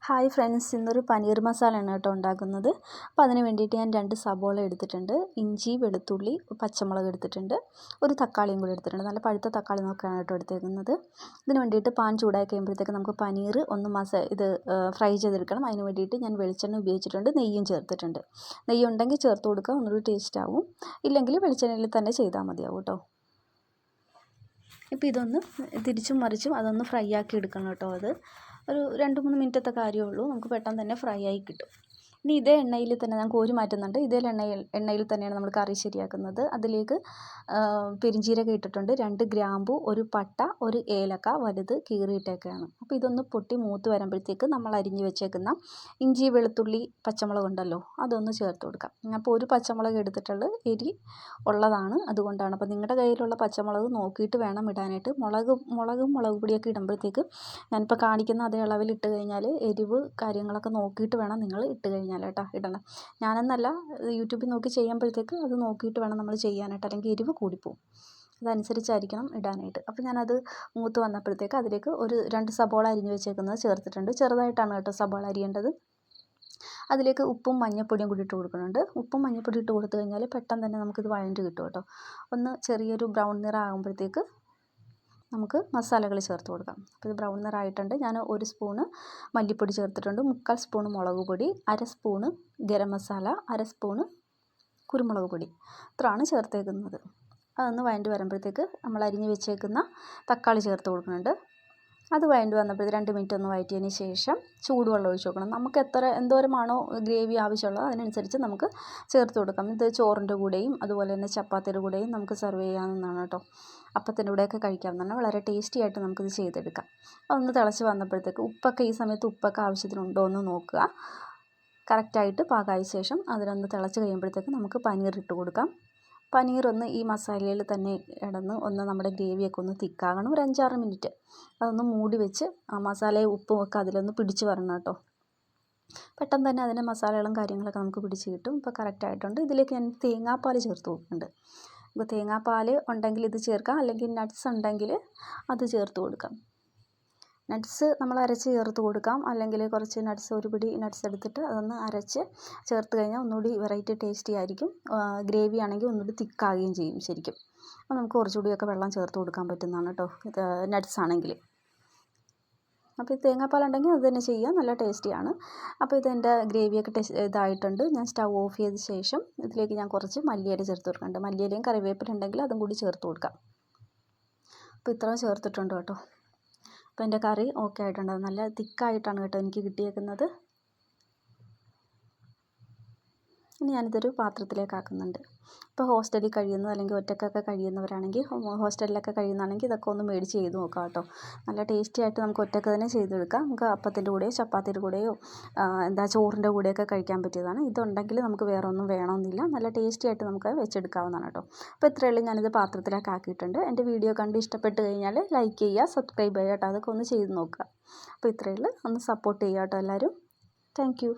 Hi friends, ഇന്നൊരു പനീർ മസാലയാണ് കേട്ടോ ഉണ്ടാക്കുന്നത്. അപ്പോൾ അതിന് വേണ്ടിയിട്ട് ഞാൻ 2 സബോള എടുത്തിട്ടുണ്ട്, ഇഞ്ചി, വെളുത്തുള്ളി, പച്ചമുളക് എടുത്തിട്ടുണ്ട്, ഒരു തക്കാളിയും കൂടി എടുത്തിട്ടുണ്ട്. നല്ല പഴുത്ത തക്കാളി നോക്കിയാണ് കേട്ടോ എടുത്തേക്കുന്നത്. ഇതിന് വേണ്ടിയിട്ട് പാൻ ചൂടായി കഴിയുമ്പോഴത്തേക്ക് നമുക്ക് പനീർ ഒന്ന് ഫ്രൈ ചെയ്തെടുക്കണം. അതിന് വേണ്ടിയിട്ട് ഞാൻ വെളിച്ചെണ്ണ ഉപയോഗിച്ചിട്ടുണ്ട്, നെയ്യും ചേർത്തിട്ടുണ്ട്. നെയ്യ് ഉണ്ടെങ്കിൽ ചേർത്ത് കൊടുക്കുക, ഒന്നുകൂടി ടേസ്റ്റ് ആവും. ഇല്ലെങ്കിൽ വെളിച്ചെണ്ണയിൽ തന്നെ ചെയ്താൽ മതിയാവും കേട്ടോ. ഇപ്പോൾ ഇതൊന്ന് തിരിച്ചും മറിച്ചും അതൊന്ന് ഫ്രൈ ആക്കി എടുക്കണം കേട്ടോ. അത് ഒരു 2-3 മിനിറ്റത്തെ കാര്യമേ ഉള്ളൂ, നമുക്ക് പെട്ടെന്ന് തന്നെ ഫ്രൈ ആയി കിട്ടും. ഇനി ഇതേ എണ്ണയിൽ തന്നെ ഞാൻ കോരി മാറ്റുന്നുണ്ട്. ഇതേ എണ്ണയിൽ തന്നെയാണ് നമ്മൾ കറി ശരിയാക്കുന്നത്. അതിലേക്ക് പെരിഞ്ജീരകം ഇട്ടിട്ടുണ്ട്, 2 ഗ്രാമ്പു, ഒരു പട്ട, ഒരു ഏലക്ക വലുത് കീറിയിട്ടൊക്കെയാണ്. അപ്പോൾ ഇതൊന്ന് പൊട്ടി മൂത്ത് വരുമ്പോഴത്തേക്ക് നമ്മൾ അരിഞ്ഞ് വെച്ചേക്കുന്ന ഇഞ്ചി, വെളുത്തുള്ളി, പച്ചമുളക് ഉണ്ടല്ലോ, അതൊന്ന് ചേർത്ത് കൊടുക്കാം. അപ്പോൾ ഒരു പച്ചമുളക് എടുത്തിട്ടുള്ളത് എരി ഉള്ളതാണ്, അതുകൊണ്ടാണ്. അപ്പോൾ നിങ്ങളുടെ കയ്യിലുള്ള പച്ചമുളക് നോക്കിയിട്ട് വേണം ഇടാനായിട്ട്. മുളക് പൊടിയൊക്കെ ഇടുമ്പോഴത്തേക്ക് ഞാനിപ്പോൾ കാണിക്കുന്ന അതേ അളവിൽ ഇട്ട് കഴിഞ്ഞാൽ എരിവ് കാര്യങ്ങളൊക്കെ നോക്കിയിട്ട് വേണം നിങ്ങൾ ഇട്ട് കഴിഞ്ഞാൽ കേട്ടോ ഇടണം. ഞാനെന്നല്ല, യൂട്യൂബിൽ നോക്കി ചെയ്യുമ്പോഴത്തേക്ക് അത് നോക്കിയിട്ട് വേണം നമ്മൾ ചെയ്യാനായിട്ട്, അല്ലെങ്കിൽ എരിവ് കൂടിപ്പോവും. അതനുസരിച്ചായിരിക്കണം ഇടാനായിട്ട്. അപ്പോൾ ഞാനത് മൂത്ത് വന്നപ്പോഴത്തേക്ക് അതിലേക്ക് ഒരു 2 സബോള അരിഞ്ഞ് വെച്ചേക്കുന്നത് ചേർത്തിട്ടുണ്ട്. ചെറുതായിട്ടാണ് കേട്ടോ സബോള അരിയേണ്ടത്. അതിലേക്ക് ഉപ്പും മഞ്ഞൾപ്പൊടിയും കൂടി ഇട്ട് കൊടുക്കുന്നുണ്ട്. ഉപ്പും മഞ്ഞൾപ്പൊടി ഇട്ട് കൊടുത്തു കഴിഞ്ഞാൽ പെട്ടെന്ന് തന്നെ നമുക്കിത് വഴണ്ട് കിട്ടും കേട്ടോ. ഒന്ന് ചെറിയൊരു ബ്രൗൺ നിറം ആകുമ്പോഴത്തേക്ക് നമുക്ക് മസാലകൾ ചേർത്ത് കൊടുക്കാം. അപ്പോൾ ഇത് ബ്രൗൺ നിറമായിട്ടുണ്ട്. ഞാൻ 1 സ്പൂണ് മല്ലിപ്പൊടി ചേർത്തിട്ടുണ്ട്, 3/4 സ്പൂണ് മുളക് പൊടി, 1/2 സ്പൂണ് ഗരം മസാല, 1/2 സ്പൂണ് കുരുമുളക് പൊടി, ഇത്രയാണ് ചേർത്തേക്കുന്നത്. അതൊന്ന് വഴണ്ട് വരുമ്പോഴത്തേക്ക് നമ്മൾ അരിഞ്ഞ് വെച്ചേക്കുന്ന തക്കാളി ചേർത്ത് കൊടുക്കുന്നുണ്ട്. അത് വഴണ്ട് വന്നപ്പോഴത്തേക്ക് 2 മിനിറ്റ് ഒന്ന് വഴറ്റിയതിന് ശേഷം ചൂടുവെള്ളം ഒഴിച്ച് കൊടുക്കണം. നമുക്ക് എന്തോരമാണോ ഗ്രേവി ആവശ്യമുള്ളത് അതിനനുസരിച്ച് നമുക്ക് ചേർത്ത് കൊടുക്കാം. ഇത് ചോറിൻ്റെ കൂടെയും അതുപോലെ തന്നെ ചപ്പാത്തിയുടെ കൂടെയും നമുക്ക് സെർവ് ചെയ്യാവുന്നതാണ് കേട്ടോ. അപ്പത്തിൻ്റെ കൂടെയൊക്കെ കഴിക്കാവുന്നതാണ്. വളരെ ടേസ്റ്റി ആയിട്ട് നമുക്കിത് ചെയ്തെടുക്കാം. അതൊന്ന് തിളച്ച് വന്നപ്പോഴത്തേക്ക് ഈ സമയത്ത് ഉപ്പൊക്കെ ആവശ്യത്തിനുണ്ടോ എന്ന് നോക്കുക. കറക്റ്റായിട്ട് പാകമായ ശേഷം അതിനൊന്ന് തിളച്ച് കഴിയുമ്പോഴത്തേക്ക് നമുക്ക് പനീർ ഇട്ട് കൊടുക്കാം. പനീർ ഒന്ന് ഈ മസാലയിൽ തന്നെ ഒന്ന് നമ്മുടെ ഗ്രേവിയൊക്കെ ഒന്ന് തിക്കാകണം. ഒരു 5-6 മിനിറ്റ് അതൊന്ന് മൂടി വെച്ച് ആ മസാലയും ഉപ്പും ഒക്കെ അതിലൊന്ന് പിടിച്ച് വരണം കേട്ടോ. പെട്ടെന്ന് തന്നെ അതിൻ്റെ മസാലകളും കാര്യങ്ങളൊക്കെ നമുക്ക് പിടിച്ച് കിട്ടും. ഇപ്പോൾ കറക്റ്റായിട്ടുണ്ട്. ഇതിലേക്ക് ഞാൻ തേങ്ങാപ്പാൽ ചേർത്ത് കൊടുക്കുന്നുണ്ട്. ഇപ്പോൾ തേങ്ങാപ്പാൽ ഉണ്ടെങ്കിൽ ഇത് ചേർക്കാം, അല്ലെങ്കിൽ നട്ട്സ് ഉണ്ടെങ്കിൽ അത് ചേർത്ത് കൊടുക്കാം. നട്ട്സ് നമ്മൾ അരച്ച് ചേർത്ത് കൊടുക്കാം, അല്ലെങ്കിൽ കുറച്ച് ഒരു പിടി നട്ട്സ് എടുത്തിട്ട് അതൊന്ന് അരച്ച് ചേർത്ത് കഴിഞ്ഞാൽ ഒന്നുകൂടി വെറൈറ്റി ടേസ്റ്റി ആയിരിക്കും. ഗ്രേവി ആണെങ്കിൽ ഒന്നുകൂടി തിക്കാകുകയും ചെയ്യും ശരിക്കും. അപ്പോൾ നമുക്ക് കുറച്ചുകൂടിയൊക്കെ വെള്ളം ചേർത്ത് കൊടുക്കാൻ പറ്റുന്നതാണ് കേട്ടോ ഇത് നട്ട്സ് ആണെങ്കിൽ. അപ്പോൾ ഈ തേങ്ങാപ്പാലുണ്ടെങ്കിൽ അത് തന്നെ ചെയ്യാം, നല്ല ടേസ്റ്റിയാണ്. അപ്പോൾ ഇതെൻ്റെ ഗ്രേവിയൊക്കെ ഇതായിട്ടുണ്ട്. ഞാൻ സ്റ്റൗ ഓഫ് ചെയ്ത ശേഷം ഇതിലേക്ക് ഞാൻ കുറച്ച് മല്ലിയില ചേർത്ത് കൊടുക്കുന്നുണ്ട്. മല്ലിയിലയും കറിവേപ്പില ഉണ്ടെങ്കിൽ അതും കൂടി ചേർത്ത് കൊടുക്കാം. അപ്പോൾ ഇത്രയും ചേർത്തിട്ടുണ്ട് കേട്ടോ. അപ്പോൾ എൻ്റെ കറി ഓക്കെ ആയിട്ടുണ്ട്. നല്ല തിക്കായിട്ടാണ് കേട്ടോ എനിക്ക് കിട്ടിയേക്കുന്നത്. ഇനി ഞാനിതൊരു പാത്രത്തിലേക്ക് ആക്കുന്നുണ്ട്. ഇപ്പോൾ ഹോസ്റ്റലിൽ കഴിയുന്നത് അല്ലെങ്കിൽ ഒറ്റക്കൊക്കെ കഴിയുന്നവരാണെങ്കിൽ, ഹോസ്റ്റലിലൊക്കെ കഴിയുന്നതാണെങ്കിൽ ഇതൊക്കെ ഒന്ന് മേടിച്ച് ചെയ്ത് നോക്കാം കേട്ടോ. നല്ല ടേസ്റ്റി ആയിട്ട് നമുക്ക് ഒറ്റക്ക് തന്നെ ചെയ്തെടുക്കാം. നമുക്ക് അപ്പത്തിൻ്റെ കൂടെയോ ചപ്പാത്തിയുടെ കൂടെയോ ചോറിൻ്റെ കൂടെയൊക്കെ കഴിക്കാൻ പറ്റിയതാണ്. ഇതുണ്ടെങ്കിൽ നമുക്ക് വേറെ ഒന്നും വേണമെന്നില്ല. നല്ല ടേസ്റ്റി ആയിട്ട് നമുക്ക് വെച്ചെടുക്കാവുന്നതാണ് കേട്ടോ. അപ്പോൾ ഇത്രയേ ഉള്ളൂ. ഞാനിത് പാത്രത്തിലേക്ക് ആക്കിയിട്ടുണ്ട്. എൻ്റെ വീഡിയോ കണ്ട് ഇഷ്ടപ്പെട്ട് കഴിഞ്ഞാൽ ലൈക്ക് ചെയ്യുക, സബ്സ്ക്രൈബ് ചെയ്യുക കേട്ടോ. അതൊക്കെ ഒന്ന് ചെയ്ത് നോക്കുക. അപ്പോൾ ഇത്രയേ ഉള്ളൂ. ഒന്ന് സപ്പോർട്ട് ചെയ്യുക കേട്ടോ എല്ലാവരും. Thank you.